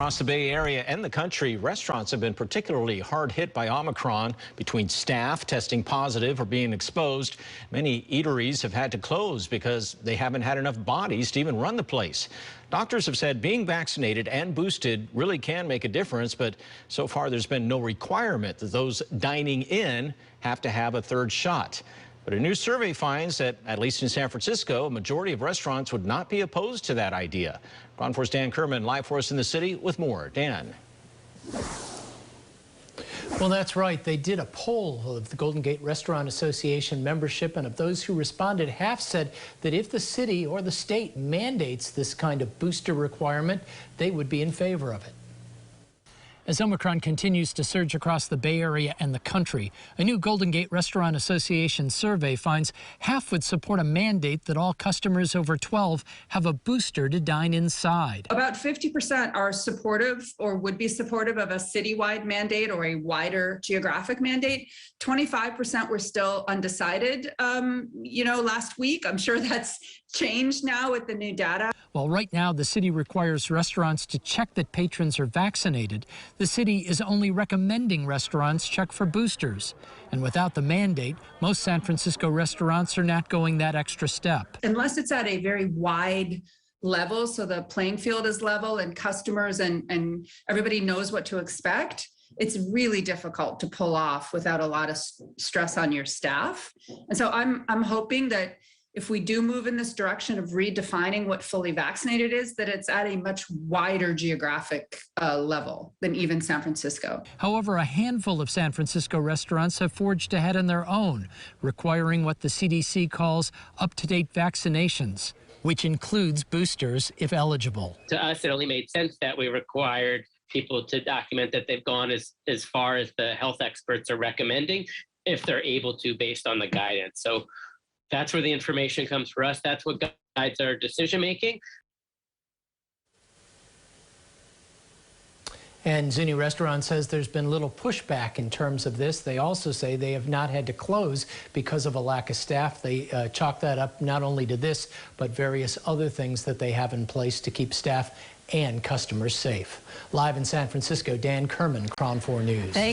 Across the Bay Area and the country, restaurants have been particularly hard hit by Omicron. Between staff testing positive or being exposed, many eateries have had to close because they haven't had enough bodies to even run the place. Doctors have said being vaccinated and boosted really can make a difference, but so far there's been no requirement that those dining in have to have a third shot. But a new survey finds that, at least in San Francisco, a majority of restaurants would not be opposed to that idea. KRON 4's Dan Kerman live for us in the city with more. Dan. Well, that's right. They did a poll of the Golden Gate Restaurant Association membership, and of those who responded, half said that if the city or the state mandates this kind of booster requirement, they would be in favor of it. As Omicron continues to surge across the Bay Area and the country, a new Golden Gate Restaurant Association survey finds half would support a mandate that all customers over 12 have a booster to dine inside. About 50% are supportive or would be supportive of a citywide mandate or a wider geographic mandate. 25% were still undecided, last week. I'm sure that's changed now with the new data. Well, right now, the city requires restaurants to check that patrons are vaccinated. The city is only recommending restaurants check for boosters. And without the mandate, most San Francisco restaurants are not going that extra step. Unless it's at a very wide level, so the playing field is level and customers and everybody knows what to expect, it's really difficult to pull off without a lot of stress on your staff. And so I'm hoping that if we do move in this direction of redefining what fully vaccinated is, that it's at a much wider geographic level than even San Francisco. However, a handful of San Francisco restaurants have forged ahead on their own, requiring what the CDC calls up-to-date vaccinations, which includes boosters if eligible. To us, it only made sense that we required people to document that they've gone as far as the health experts are recommending, if they're able to, based on the guidance. So that's where the information comes for us. That's what guides our decision making. And Zuni Restaurant says there's been little pushback in terms of this. They also say they have not had to close because of a lack of staff. They chalk that up not only to this, but various other things that they have in place to keep staff and customers safe. Live in San Francisco, Dan Kerman, KRON 4 News.